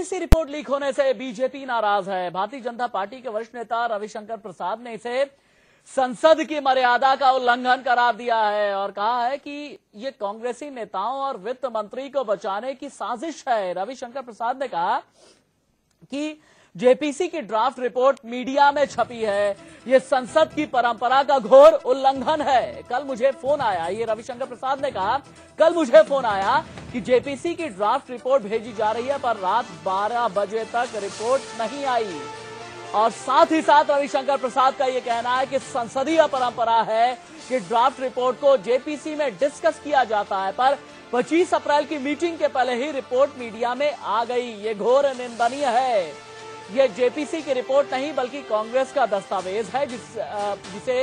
JPC report leak होने से BJP नाराज है। भारतीय जनता पार्टी के वरिष्ठ नेता रविशंकर प्रसाद ने इसे संसद की मर्यादा का उल्लंघन करार दिया है और कहा है कि ये कांग्रेसी नेताओं और वित्त मंत्री को बचाने की साजिश है। रविशंकर प्रसाद ने कहा कि जेपीसी की ड्राफ्ट रिपोर्ट मीडिया में छपी है, ये संसद की परंपरा का घोर उल्लंघन है। कल मुझे फोन आया, ये रविशंकर प्रसाद ने कहा, कल मुझे फोन आया कि जेपीसी की ड्राफ्ट रिपोर्ट भेजी जा रही है, पर रात 12 बजे तक रिपोर्ट नहीं आई। और साथ ही साथ रविशंकर प्रसाद का यह कहना है कि संसदीय परंपरा है कि ड्राफ्ट रिपोर्ट को जेपीसी में डिस्कस किया जाता है, पर 25 अप्रैल की मीटिंग के पहले ही रिपोर्ट मीडिया में आ गई। ये घोर निंदनीय है। ये जेपीसी की रिपोर्ट नहीं बल्कि कांग्रेस का दस्तावेज है, जिसे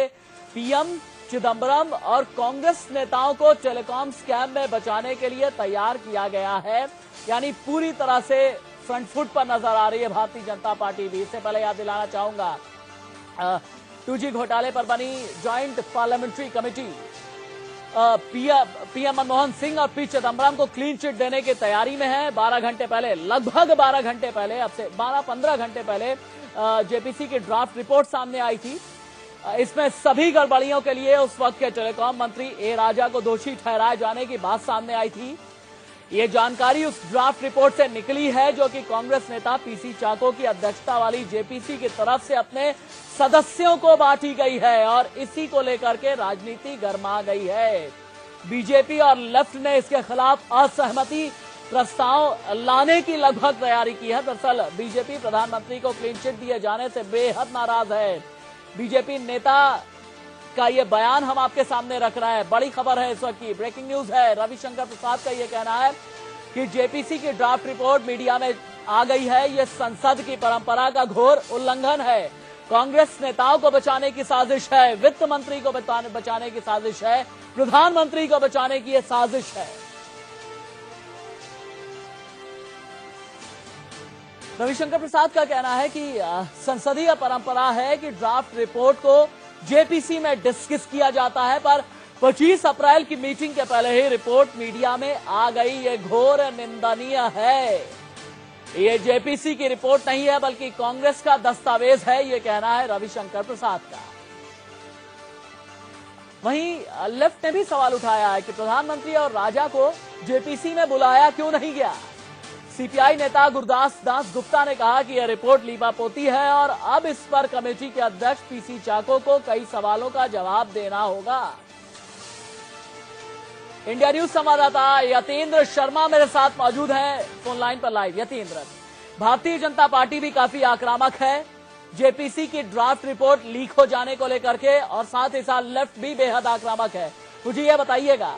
पीएम चिदंबरम और कांग्रेस नेताओं को टेलीकॉम स्कैम में बचाने के लिए तैयार किया गया है। यानी पूरी तरह से फ्रंट फुट पर नजर आ रही है भारतीय जनता पार्टी भी। इससे पहले याद दिलाना चाहूंगा, 2G घोटाले पर बनी joint parliamentary committee PM Manmohan Singh और पी चिदंबरम को क्लीन चिट देने की तैयारी में है। 12 घंटे पहले, लगभग 12 घंटे पहले, अब से 12-15 घंटे पहले जेपीसी की ड्राफ्ट रिपोर्ट सामने आई थी। इसमें सभी गड़बड़ियों के लिए उस वक्त के टेलीकॉम मंत्री ए राजा को दोषी ठहराए जाने की बात सामने आई थी। ये जानकारी उस ड्राफ्ट रिपोर्ट से निकली है जो कि कांग्रेस नेता पीसी चाको की अध्यक्षता वाली जेपीसी की तरफ से अपने सदस्यों को बांटी गई है और इसी को लेकर के राजनीति गर्मा गई है। बीजेपी और लेफ्ट ने इसके खिलाफ असहमति प्रस्ताव लाने की लगभग तैयारी की है। दरअसल बीजेपी प्रधानमंत्री को क्लीन चिट दिए जाने से बेहद नाराज है। बीजेपी नेता का ये बयान हम आपके सामने रख रहे हैं। बड़ी खबर है इस वक्त की, ब्रेकिंग न्यूज है। रविशंकर प्रसाद का ये कहना है कि जेपीसी की ड्राफ्ट रिपोर्ट मीडिया में आ गई है, ये संसद की परंपरा का घोर उल्लंघन है। कांग्रेस नेताओं को बचाने की साजिश है, वित्त मंत्री को बचाने की साजिश है, प्रधानमंत्री को बचाने की यह साजिश है। रविशंकर प्रसाद का कहना है कि संसदीय परंपरा है कि ड्राफ्ट रिपोर्ट को जेपीसी में डिस्कस किया जाता है, पर 25 अप्रैल की मीटिंग के पहले ही रिपोर्ट मीडिया में आ गई। ये घोर निंदनीय है। ये जेपीसी की रिपोर्ट नहीं है बल्कि कांग्रेस का दस्तावेज है, ये कहना है रविशंकर प्रसाद का। वहीं लेफ्ट ने भी सवाल उठाया है कि प्रधानमंत्री और राजा को जेपीसी में बुलाया क्यों नहीं गया। सीपीआई नेता गुरदास दास गुप्ता ने कहा कि यह रिपोर्ट लीपापोती है और अब इस पर कमेटी के अध्यक्ष पीसी चाको को कई सवालों का जवाब देना होगा। इंडिया न्यूज संवाददाता यतीन्द्र शर्मा मेरे साथ मौजूद हैं फोन लाइन पर लाइव। यतीन्द्र, भारतीय जनता पार्टी भी काफी आक्रामक है जेपीसी की ड्राफ्ट रिपोर्ट लीक हो जाने को लेकर के, और साथ ही साथ लेफ्ट भी बेहद आक्रामक है। मुझे यह बताइएगा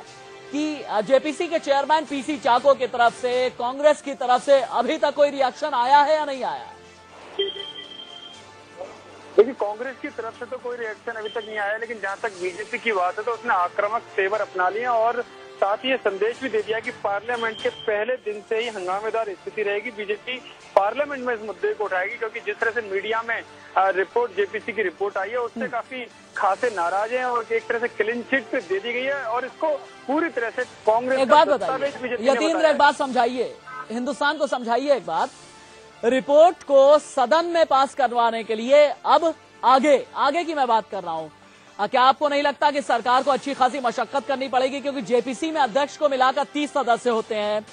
कि जेपीसी के चेयरमैन पीसी चाको की तरफ से, कांग्रेस की तरफ से अभी तक कोई रिएक्शन आया है या नहीं आया? देखिए, कांग्रेस की तरफ से तो कोई रिएक्शन अभी तक नहीं आया, लेकिन जहां तक बीजेपी की बात है तो उसने आक्रामक तेवर अपना लिया और साथ ही ये संदेश भी दे दिया कि पार्लियामेंट के पहले दिन से ही हंगामेदार स्थिति रहेगी। बीजेपी पार्लियामेंट में इस मुद्दे को उठाएगी, क्योंकि जिस तरह से मीडिया में रिपोर्ट जेपीसी की रिपोर्ट आई है उससे काफी खासे नाराज हैं और एक तरह से क्लीन चिट दे दी गई है और इसको पूरी तरह से कांग्रेस एक बात बताइए यतीन्द्र, एक बात समझाइए, हिंदुस्तान को समझाइए एक बात। रिपोर्ट को सदन में पास करवाने के लिए अब आगे की मैं बात कर रहा हूं, क्या आपको नहीं लगता कि सरकार को अच्छी खासी मशक्कत करनी पड़ेगी? क्योंकि जेपीसी में अध्यक्ष को मिलाकर 30 सदस्य होते हैं,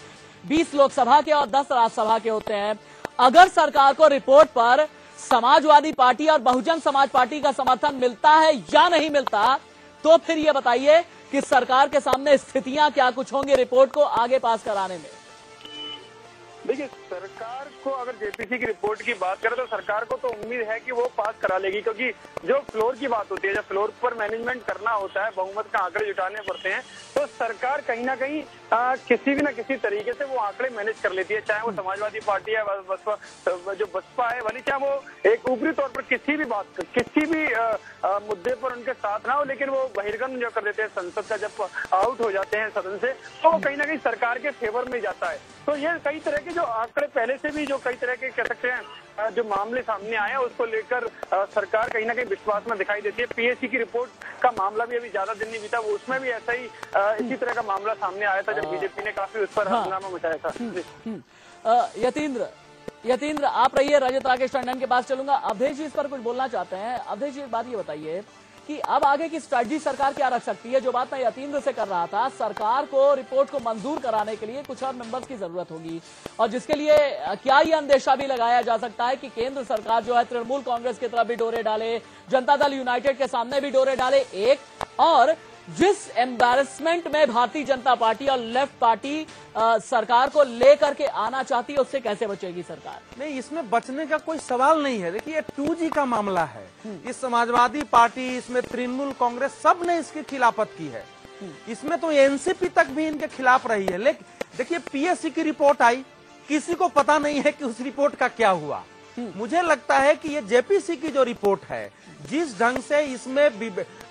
20 लोकसभा के और 10 राज्यसभा के होते हैं। अगर सरकार को रिपोर्ट पर समाजवादी पार्टी और बहुजन समाज पार्टी का समर्थन मिलता है या नहीं मिलता, तो फिर ये बताइए कि सरकार के सामने स्थितियां क्या कुछ होंगी रिपोर्ट को आगे पास कराने में। देखिए, सरकार को अगर जेपीसी की रिपोर्ट की बात करें तो सरकार को तो उम्मीद है कि वो पास करा लेगी, क्योंकि जो फ्लोर की बात होती है, जब फ्लोर पर मैनेजमेंट करना होता है, बहुमत का आंकड़े जुटाने पड़ते हैं, तो सरकार कहीं ना कहीं किसी भी ना किसी तरीके से वो आंकड़े मैनेज कर लेती है। चाहे वो समाजवादी पार्टी है, बसपा है वाली, चाहे वो एक ऊपरी तौर पर किसी भी मुद्दे पर उनके साथ ना हो, लेकिन वो बहिर्गमन जो कर देते हैं संसद का, जब आउट हो जाते हैं सदन से, तो वो कहीं ना कहीं सरकार के फेवर में जाता है। तो ये कई तरह के जो आंकड़े पहले से भी जो कई तरह के कह सकते हैं जो मामले सामने आए हैं उसको लेकर सरकार कहीं ना कहीं विश्वास में दिखाई देती है। पीएससी की रिपोर्ट का मामला भी अभी ज्यादा दिन नहीं बीता, वो उसमें भी ऐसा ही इसी तरह का मामला सामने आया था जब बीजेपी ने काफी उस पर हंगामा मचाया था। यतीन्द्र, यतीन्द्र आप रहिए, रजत राकेश टंडन के पास चलूंगा। अवधेश जी इस पर कुछ बोलना चाहते हैं। अवधेश जी एक बात ये बताइए कि अब आगे की स्ट्रैटेजी सरकार क्या रख सकती है? जो बात मैं यतीन्द्र से कर रहा था, सरकार को रिपोर्ट को मंजूर कराने के लिए कुछ और मेंबर्स की जरूरत होगी, और जिसके लिए क्या ये अंदेशा भी लगाया जा सकता है कि केंद्र सरकार जो है तृणमूल कांग्रेस की तरफ भी डोरे डाले, जनता दल यूनाइटेड के सामने भी डोरे डाले, एक और जिस एम्बैरेसमेंट में भारतीय जनता पार्टी और लेफ्ट पार्टी सरकार को लेकर के आना चाहती है, उससे कैसे बचेगी सरकार? नहीं, इसमें बचने का कोई सवाल नहीं है। देखिए, 2G का मामला है। इस समाजवादी पार्टी, इसमें तृणमूल कांग्रेस, सब ने इसकी खिलाफत की है। इसमें तो एनसीपी तक भी इनके खिलाफ रही है। लेकिन देखिए, पीएससी की रिपोर्ट आई, किसी को पता नहीं है कि उस रिपोर्ट का क्या हुआ। मुझे लगता है कि ये जेपीसी की जो रिपोर्ट है, जिस ढंग से इसमें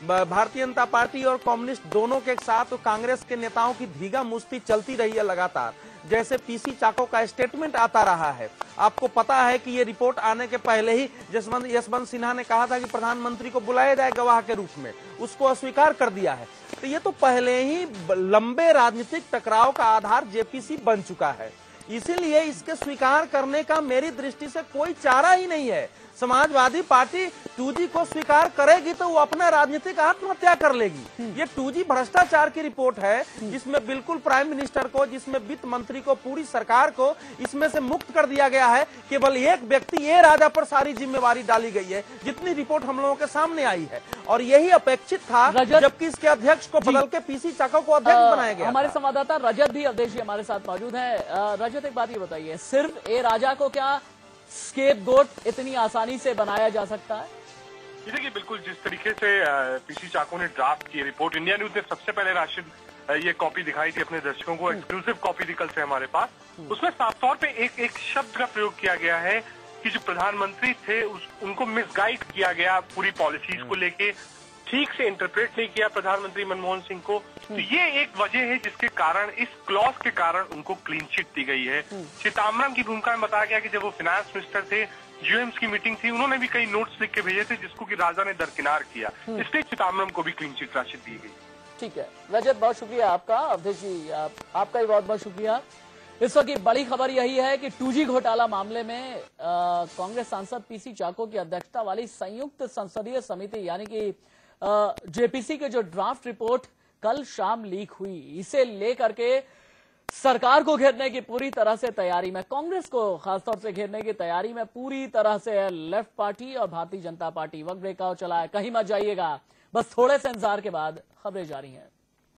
भारतीय जनता पार्टी और कम्युनिस्ट दोनों के साथ कांग्रेस के नेताओं की धीगा मुश्ती चलती रही है लगातार, जैसे पीसी चाको का स्टेटमेंट आता रहा है। आपको पता है कि ये रिपोर्ट आने के पहले ही यशवंत सिन्हा ने कहा था कि प्रधानमंत्री को बुलाया जाए गवाह के रूप में, उसको अस्वीकार कर दिया है। तो ये तो पहले ही लंबे राजनीतिक टकराव का आधार जेपीसी बन चुका है। इसीलिए इसके स्वीकार करने का मेरी दृष्टि से कोई चारा ही नहीं है। समाजवादी पार्टी 2G को स्वीकार करेगी तो वो अपना राजनीतिक आत्महत्या कर लेगी। ये 2G भ्रष्टाचार की रिपोर्ट है, जिसमें बिल्कुल प्राइम मिनिस्टर को, जिसमें वित्त मंत्री को, पूरी सरकार को इसमें से मुक्त कर दिया गया है। केवल एक व्यक्ति ए राजा पर सारी जिम्मेवारी डाली गई है, जितनी रिपोर्ट हम लोगों के सामने आई है, और यही अपेक्षित था, जबकि इसके अध्यक्ष को बदल के पीसी चाको को अध्यक्ष बनाया गया। हमारे संवाददाता रजत भी, अवधेश जी हमारे साथ मौजूद है। रजत, एक बात ये बताइए, सिर्फ ए राजा को क्या स्केपगोट इतनी आसानी से बनाया जा सकता है? देखिए, बिल्कुल जिस तरीके से पीसी चाको ने ड्राफ्ट की रिपोर्ट, इंडिया न्यूज ने सबसे पहले राशिद ये कॉपी दिखाई थी अपने दर्शकों को, एक्सक्लूसिव कॉपी निकल से हमारे पास। उसमें साफ तौर पे एक शब्द का प्रयोग किया गया है कि जो प्रधानमंत्री थे उनको मिसगाइड किया गया पूरी पॉलिसीज को लेके, ठीक से इंटरप्रेट नहीं किया प्रधानमंत्री मनमोहन सिंह को। तो ये एक वजह है जिसके कारण, इस क्लॉज के कारण उनको क्लीन चिट दी गई है। चिदम्बरम की भूमिका में बताया गया कि जब वो फाइनेंस मिनिस्टर थे, जीओएम्स की मीटिंग थी, उन्होंने भी कई नोट्स लिख के भेजे थे, जिसको कि राजा ने दरकिनार किया। इसलिए चिदम्बरम को भी क्लीन चिट राशि दी गई। ठीक है रजत, बहुत शुक्रिया आपका। अवधेश जी आपका भी बहुत बहुत शुक्रिया। इस वक्त की बड़ी खबर यही है कि 2G घोटाला मामले में कांग्रेस सांसद पीसी चाको की अध्यक्षता वाली संयुक्त संसदीय समिति यानी कि जेपीसी के जो ड्राफ्ट रिपोर्ट कल शाम लीक हुई, इसे लेकर के सरकार को घेरने की पूरी तरह से तैयारी में, कांग्रेस को खासतौर से घेरने की तैयारी में पूरी तरह से है लेफ्ट पार्टी और भारतीय जनता पार्टी। वक्त ब्रेकआउट चला है, कहीं मत जाइएगा, बस थोड़े से इंतजार के बाद खबरें जारी हैं।